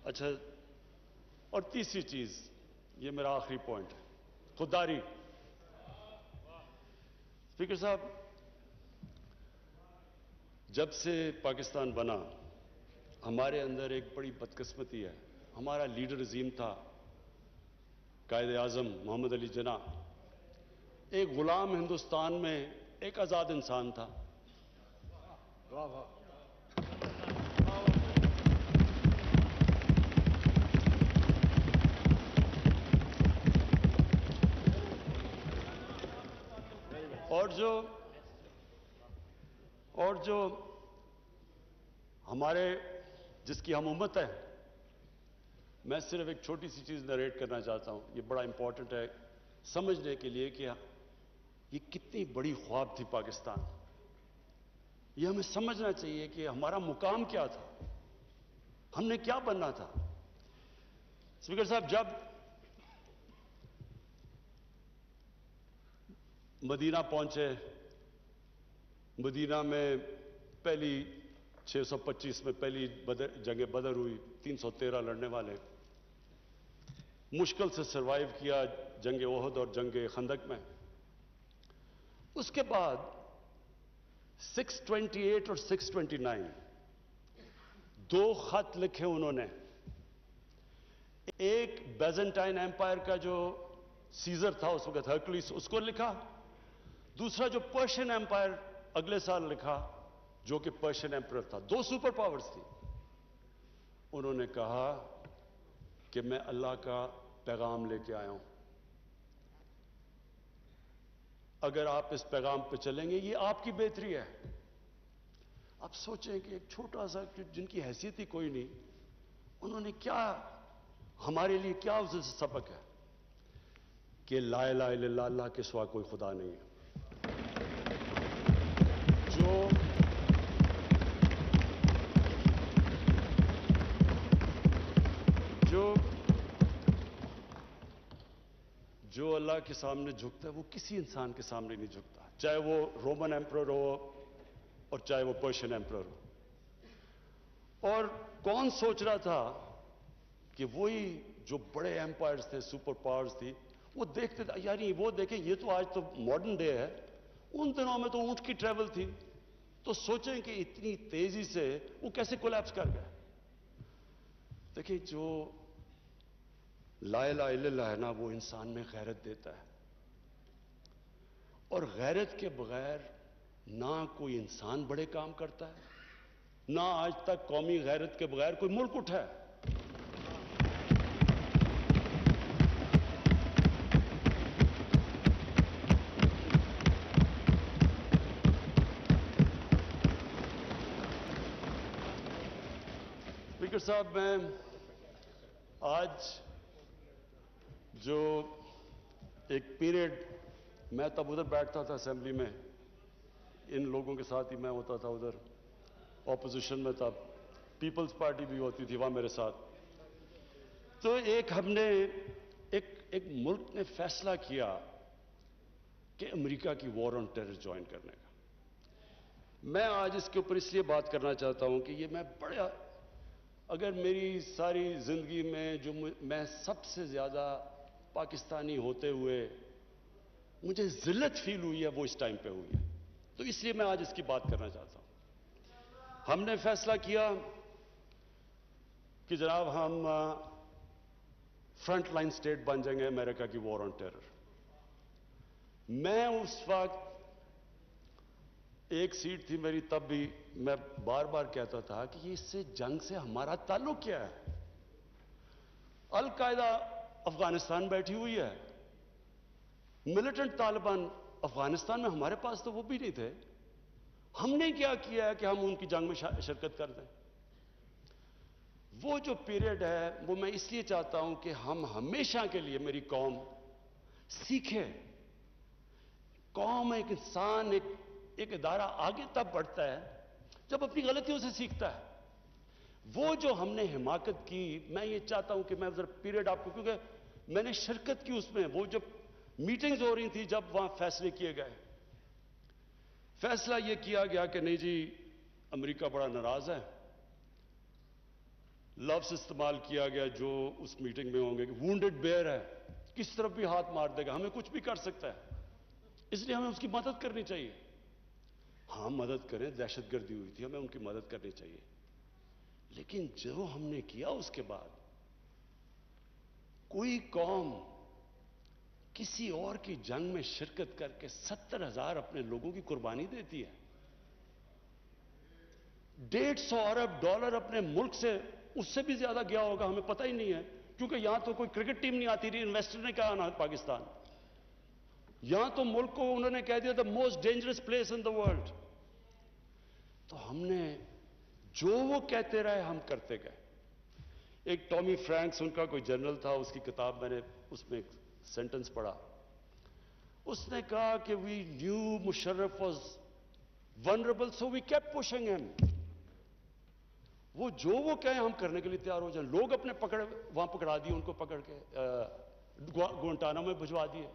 اچھا، اور تیسری چیز، یہ میرا آخری پوائنٹ ہے، خودداری۔ اسپیکر صاحب، جب سے پاکستان بنا ہمارے اندر ایک بڑی بدقسمتی ہے۔ ہمارا لیڈر عظیم تھا قائد اعظم محمد علی جناح، ایک غلام ہندوستان میں ایک آزاد انسان تھا۔ واہ واہ۔ اور جو ہمارے جس کی ہم امت ہے، میں صرف ایک چھوٹی سی چیز نریٹ کرنا چاہتا ہوں، یہ بڑا امپورٹنٹ ہے سمجھنے کے لیے کہ یہ کتنی بڑی خواب تھی پاکستان۔ یہ ہمیں سمجھنا چاہیے کہ ہمارا مقام کیا تھا، ہم نے کیا بننا تھا۔ اسپیکر صاحب، جب مدینہ پہنچے، مدینہ میں پہلی 625 میں پہلی جنگ بدر ہوئی، 313 لڑنے والے، مشکل سے سروائیو کیا جنگ احد اور جنگ خندق میں۔ اس کے بعد 628 اور 629 دو خط لکھے انہوں نے، ایک بیزنٹائن ایمپائر کا جو سیزر تھا اس وقت، ہرکلیس، اس کو لکھا، دوسرا جو پرشین ایمپائر اگلے سال لکھا جو کہ پرشین ایمپرر تھا۔ دو سپر پاورز تھی۔ انہوں نے کہا کہ میں اللہ کا پیغام لے کے آیا ہوں، اگر آپ اس پیغام پہ چلیں گے یہ آپ کی بہتری ہے۔ اب سوچیں کہ ایک چھوٹا سا جن کی حیثیت ہی کوئی نہیں، انہوں نے کیا ہمارے لیے کیا اس سے سبق ہے کہ لا الہ الا اللہ، اللہ کے سوا کوئی خدا نہیں ہے۔ جو اللہ کے سامنے جھکتا ہے وہ کسی انسان کے سامنے نہیں جھکتا، چاہے وہ رومن ایمپرر ہو اور چاہے وہ پرشین ایمپرر ہو۔ اور کون سوچ رہا تھا کہ وہی جو بڑے ایمپائرز تھے، سپر پاورز تھی، وہ دیکھتے تھے یعنی وہ دیکھیں یہ تو آج تو ماڈرن ڈے ہے، ان دنوں میں تو اونٹ کی ٹریول تھی، تو سوچیں کہ اتنی تیزی سے وہ کیسے کولیپس کر گئے۔ دیکھیں، جو لا الہ الا اللہ ہے نا، وہ انسان میں غیرت دیتا ہے، اور غیرت کے بغیر نہ کوئی انسان بڑے کام کرتا ہے، نہ آج تک قومی غیرت کے بغیر کوئی ملک اٹھا ہے۔ اسپیکر صاحب، میں آج جو ایک پیریڈ میں تب ادھر بیٹھتا تھا اسمبلی میں، ان لوگوں کے ساتھ ہی میں ہوتا تھا، ادھر اپوزیشن میں تب پیپلز پارٹی بھی ہوتی تھی وہاں میرے ساتھ، تو ہم نے ایک ملک نے فیصلہ کیا کہ امریکہ کی وار آن ٹیرر جوائن کرنے کا۔ میں آج اس کے اوپر اس لیے بات کرنا چاہتا ہوں کہ یہ میں بڑا، اگر میری ساری زندگی میں جو میں سب سے زیادہ پاکستانی ہوتے ہوئے مجھے ذلت فیل ہوئی ہے وہ اس ٹائم پہ ہوئی ہے، تو اس لیے میں آج اس کی بات کرنا چاہتا ہوں۔ ہم نے فیصلہ کیا کہ جناب ہم فرنٹ لائن سٹیٹ بن جائیں گے امریکہ کی وار آن ٹیرر۔ میں اس وقت ایک سیٹ تھی میری تب بھی، میں بار بار کہتا تھا کہ یہ اس سے جنگ سے ہمارا تعلق کیا ہے؟ القاعدہ افغانستان بیٹھی ہوئی ہے، ملیٹنٹ طالبان افغانستان میں، ہمارے پاس تو وہ بھی نہیں تھے، ہم نے کیا کیا ہے کہ ہم ان کی جنگ میں شرکت کر دیں؟ وہ جو پیریڈ ہے وہ میں اس لیے چاہتا ہوں کہ ہم ہمیشہ کے لیے، میری قوم سیکھے۔ قوم، ایک انسان، ایک ادارہ آگے تب بڑھتا ہے جب اپنی غلطیوں سے سیکھتا ہے۔ وہ جو ہم نے حماقت کی، میں یہ چاہتا ہوں کہ میں ذرا پیریڈ آپ کو، کیونکہ میں نے شرکت کی اس میں، وہ جب میٹنگز ہو رہی تھی جب وہاں فیصلے کیے گئے، فیصلہ یہ کیا گیا کہ نہیں جی امریکہ بڑا ناراض ہے، لفظ استعمال کیا گیا جو اس میٹنگ میں ہوں گے کہ وونڈڈ بیئر ہے، کس طرف بھی ہاتھ مار دے گا، ہمیں کچھ بھی کر سکتا ہے، اس لیے ہمیں اس کی مدد کرنی چاہیے۔ ہاں مدد کریں، دہشت گردی ہوئی تھی، ہمیں ان کی مدد کرنی چاہیے، لیکن جو ہم نے کیا اس کے بعد کوئی قوم کسی اور کی جنگ میں شرکت کر کے 70,000 اپنے لوگوں کی قربانی دیتی ہے، 150 ارب ڈالر اپنے ملک سے، اس سے بھی زیادہ گیا ہوگا، ہمیں پتہ ہی نہیں ہے، کیونکہ یہاں تو کوئی کرکٹ ٹیم نہیں آتی رہی، انویسٹر نے کہا نا پاکستان، یہاں تو ملک کو انہوں نے کہہ دیا the most dangerous place in the world. تو ہم نے جو وہ کہتے رہے ہم کرتے گئے۔ ایک ٹامی فرینکس ان کا کوئی جنرل تھا، اس کی کتاب میں نے اس میں ایک سینٹنس پڑھا، اس نے کہا کہ we knew Musharraf was vulnerable so we kept pushing him. وہ جو وہ کہیں ہم کرنے کے لیے تیار ہو جائیں، لوگ اپنے وہاں پکڑا دیے، ان کو پکڑ کے گوانٹانامو میں بھجوا دیے،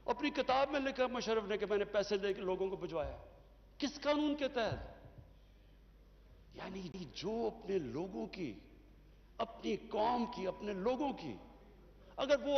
اپنی کتاب میں لکھا مشرف نے کہ میں نے پیسے دے کے لوگوں کو بھجوایا، کس قانون کے تحت؟ یعنی جو اپنے لوگوں کی، اپنی قوم کی، اپنے لوگوں کی، اگر وہ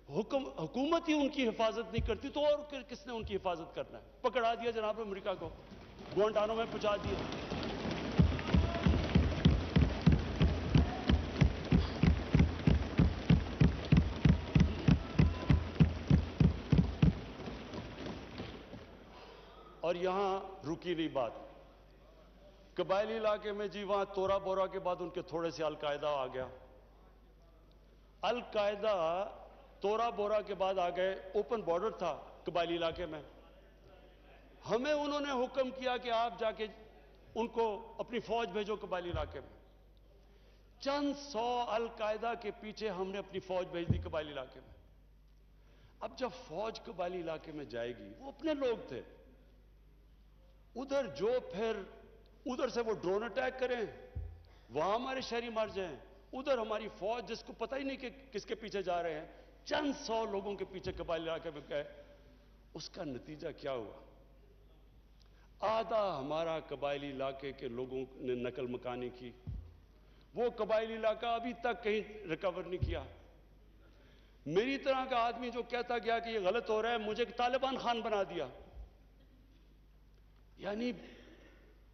حکومت ہی ان کی حفاظت نہیں کرتی تو اور کس نے ان کی حفاظت کرنا ہے؟ پکڑا دیا جناب امریکہ کو، گوانٹانامو میں پہنچا دیا۔ اور یہاں رکی نہیں بات، قبائلی علاقے میں جی وہاں تورا بورا کے بعد ان کے تھوڑے سے القاعدہ آ گیا، القاعدہ تورا بورا کے بعد آ گئے، اوپن بارڈر تھا قبائلی علاقے میں، ہمیں انہوں نے حکم کیا کہ آپ جا کے ان کو اپنی فوج بھیجو قبائلی علاقے میں، چند سو القاعدہ کے پیچھے ہم نے اپنی فوج بھیج دی قبائلی علاقے میں۔ اب جب فوج قبائلی علاقے میں جائے گی، وہ اپنے لوگ تھے، ادھر جو پھر ادھر سے وہ ڈرون اٹیک کریں، وہاں ہمارے شہری مر جائیں، ادھر ہماری فوج جس کو پتہ ہی نہیں کہ کس کے پیچھے جا رہے ہیں، چند سو لوگوں کے پیچھے قبائلی علاقے میں گئے، اس کا نتیجہ کیا ہوا؟ آدھا ہمارا قبائلی علاقے کے لوگوں نے نقل مکانی کی، وہ قبائلی علاقہ ابھی تک کہیں ریکور نہیں کیا۔ میری طرح کا آدمی جو کہتا گیا کہ یہ غلط ہو رہا ہے، مجھے طالبان خان بنا دیا۔ یعنی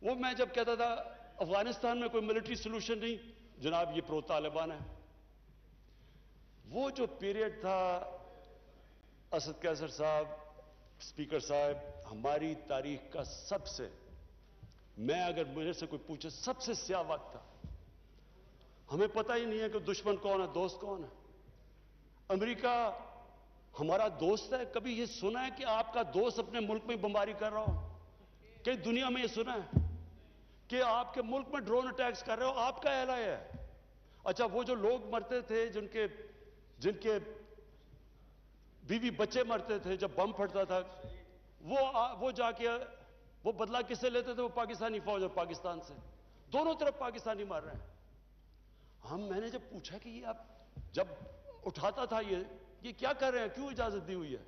وہ میں جب کہتا تھا افغانستان میں کوئی ملٹری سلوشن نہیں، جناب یہ پرو طالبان ہے۔ وہ جو پیریڈ تھا اسد قیصر صاحب، اسپیکر صاحب، ہماری تاریخ کا سب سے، میں اگر مجھے سے کوئی پوچھے سب سے سیاہ وقت تھا، ہمیں پتہ ہی نہیں ہے کہ دشمن کون ہے، دوست کون ہے۔ امریکہ ہمارا دوست ہے، کبھی یہ سنا ہے کہ آپ کا دوست اپنے ملک میں بمباری کر رہا ہو؟ کہ دنیا میں یہ سنا ہے کہ آپ کے ملک میں ڈرون اٹیکس کر رہے ہو؟ آپ کا اعلان ہے۔ اچھا وہ جو لوگ مرتے تھے، جن کے بیوی بچے مرتے تھے جب بم پھٹتا تھا، وہ جا کے وہ بدلہ کس سے لیتے تھے؟ وہ پاکستانی فوج اور پاکستان سے، دونوں طرف پاکستانی مر رہے ہیں۔ میں نے جب پوچھا کہ یہ آپ جب اٹھاتا تھا یہ کیا کر رہے ہیں، کیوں اجازت دی ہوئی ہے؟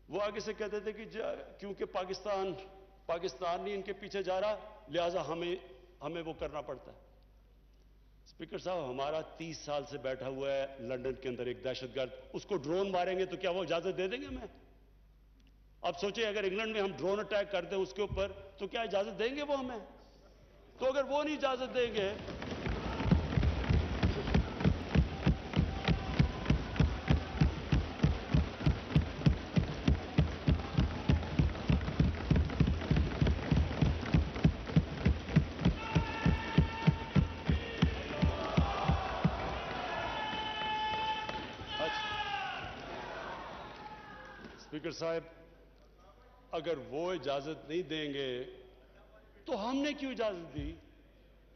وہ آگے سے کہتے تھے کہ کیونکہ پاکستان نہیں ان کے پیچھے جا رہا، لہذا ہمیں وہ کرنا پڑتا ہے۔ اسپیکر صاحب ہمارا 30 سال سے بیٹھا ہوا ہے لندن کے اندر ایک دہشت گرد، اس کو ڈرون ماریں گے تو کیا وہ اجازت دے دیں گے ہمیں؟ اب سوچیں اگر انگلینڈ میں ہم ڈرون اٹیک کر دیں اس کے اوپر تو کیا اجازت دیں گے وہ ہمیں؟ تو اگر وہ نہیں اجازت دیں گے، اسپیکر صاحب اگر وہ اجازت نہیں دیں گے تو ہم نے کیوں اجازت دی؟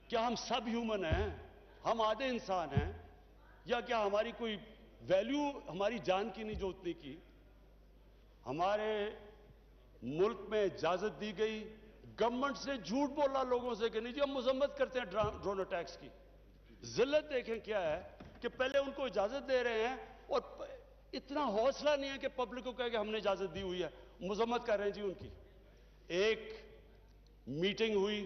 کیا ہم سب ہیومن ہیں؟ ہم آدھے انسان ہیں؟ یا کیا ہماری کوئی ویلیو ہماری جان کی نہیں جو اتنی کی؟ ہمارے ملک میں اجازت دی گئی، گورنمنٹ سے جھوٹ بولا لوگوں سے کہ نہیں جی ہم مذمت کرتے ہیں ڈرون اٹیکس کی۔ ذلت دیکھیں کیا ہے کہ پہلے ان کو اجازت دے رہے ہیں اور اتنا حوصلہ نہیں ہے کہ پبلک کو کہے کہ ہم نے اجازت دی ہوئی ہے، مذمت کر رہے ہیں جی ان کی۔ ایک میٹنگ ہوئی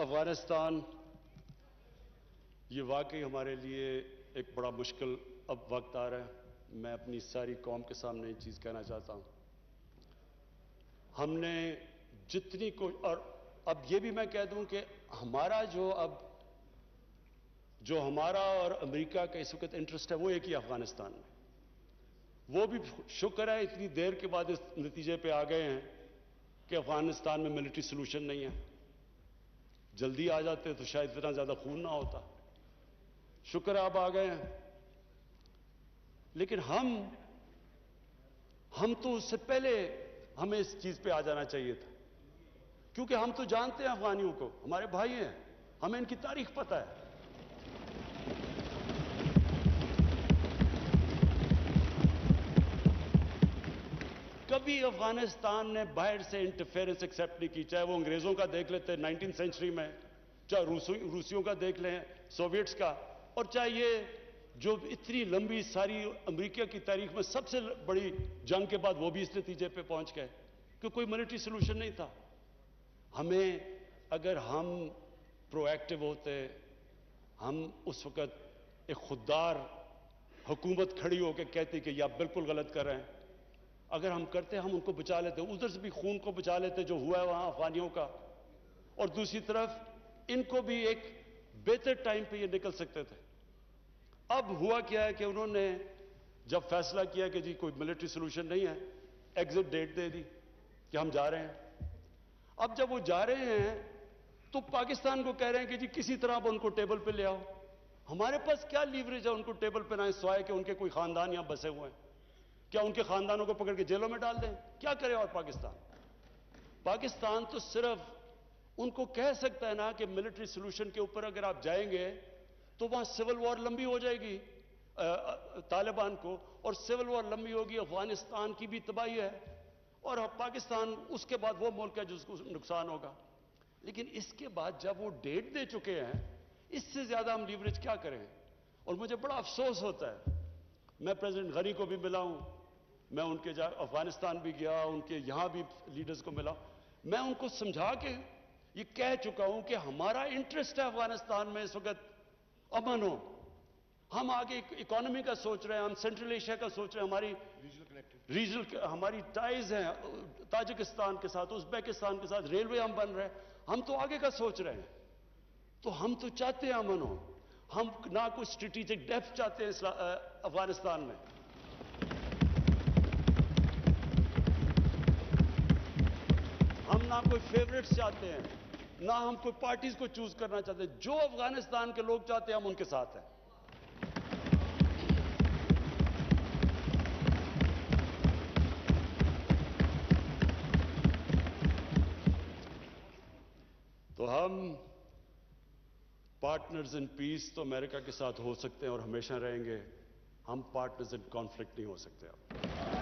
افغانستان یہ واقعی ہمارے لیے ایک بڑا مشکل اب وقت آ رہا ہے. میں اپنی ساری قوم کے سامنے یہ چیز کہنا چاہتا ہوں. ہم نے جتنی اور اب یہ بھی میں کہہ دوں کہ ہمارا جو ہمارا اور امریکہ کا اس وقت انٹرسٹ ہے وہ ایک ہی افغانستان میں. وہ بھی شکر ہے اتنی دیر کے بعد اس نتیجے پہ آ گئے ہیں کہ افغانستان میں ملٹری سلوشن نہیں ہے. جلدی آ جاتے تو شاید اتنا زیادہ خون نہ ہوتا. شکر ہے اب آ گئے ہیں. لیکن ہم تو اس سے پہلے ہمیں اس چیز پہ آ جانا چاہیے تھا، کیونکہ ہم تو جانتے ہیں افغانیوں کو، ہمارے بھائی ہیں، ہمیں ان کی تاریخ پتہ ہے. کبھی افغانستان نے باہر سے انٹرفیئرنس ایکسیپٹ نہیں کی، چاہے وہ انگریزوں کا دیکھ لیتے 19 سینچری میں، چاہے روسیوں کا دیکھ لیں، سوویٹس کا، اور چاہے یہ جو اتنی لمبی ساری امریکہ کی تاریخ میں سب سے بڑی جنگ کے بعد وہ بھی اس نتیجے پہ پہنچ گئے کہ کوئی ملٹری سلوشن نہیں تھا. ہمیں اگر ہم پرو ایکٹیو ہوتے، ہم اس وقت ایک خوددار حکومت کھڑی ہو کے کہتی کہ یہ آپ بالکل غلط کر رہے ہیں، اگر ہم کرتے ہم ان کو بچا لیتے، ادھر سے بھی خون کو بچا لیتے جو ہوا ہے وہاں افغانیوں کا، اور دوسری طرف ان کو بھی ایک بہتر ٹائم پہ یہ نکل سکتے تھے. اب ہوا کیا ہے کہ انہوں نے جب فیصلہ کیا کہ جی کوئی ملٹری سلوشن نہیں ہے، ایگزٹ ڈیٹ دے دی کہ ہم جا رہے ہیں. اب جب وہ جا رہے ہیں تو پاکستان کو کہہ رہے ہیں کہ جی کسی طرح اب ان کو ٹیبل پہ لے آؤ. ہمارے پاس کیا لیوریج ہے ان کو ٹیبل پہ نہ سوائے کہ ان کے کوئی خاندان یہاں بسے ہوئے ہیں؟ کیا ان کے خاندانوں کو پکڑ کے جیلوں میں ڈال دیں؟ کیا کرے؟ اور پاکستان تو صرف ان کو کہہ سکتا ہے نا کہ ملٹری سلوشن کے اوپر اگر آپ جائیں گے تو وہاں سول وار لمبی ہو جائے گی طالبان کو، اور سول وار لمبی ہوگی، افغانستان کی بھی تباہی ہے، اور پاکستان اس کے بعد وہ ملک ہے جس کو نقصان ہوگا. لیکن اس کے بعد جب وہ ڈیٹ دے چکے ہیں، اس سے زیادہ ہم لیوریج کیا کریں؟ اور مجھے بڑا افسوس ہوتا ہے. میں پریزیڈنٹ غنی کو بھی ملا ہوں، میں ان کے افغانستان بھی گیا، ان کے یہاں بھی لیڈرز کو ملا. میں ان کو سمجھا کے یہ کہہ چکا ہوں کہ ہمارا انٹرسٹ ہے افغانستان میں اس وقت امن ہو. ہم آگے اکانومی کا سوچ رہے ہیں، ہم سینٹرل ایشیا کا سوچ رہے ہیں، ہماری ریجنل ہماری ٹائز ہیں تاجکستان کے ساتھ، ازبیکستان کے ساتھ، ریلوے ہم بن رہے ہیں، ہم تو آگے کا سوچ رہے ہیں. تو ہم تو چاہتے ہیں امن ہو. ہم نہ کوئی اسٹریٹجک ڈیپتھ چاہتے ہیں افغانستان میں. ہم نہ کوئی فیوریٹس چاہتے ہیں، نہ ہم کوئی پارٹیز کو چوز کرنا چاہتے ہیں. جو افغانستان کے لوگ چاہتے ہیں ہم ان کے ساتھ ہیں. تو ہم پارٹنرز ان پیس تو امریکہ کے ساتھ ہو سکتے ہیں اور ہمیشہ رہیں گے. ہم پارٹنرز ان کانفلکٹ نہیں ہو سکتے. اب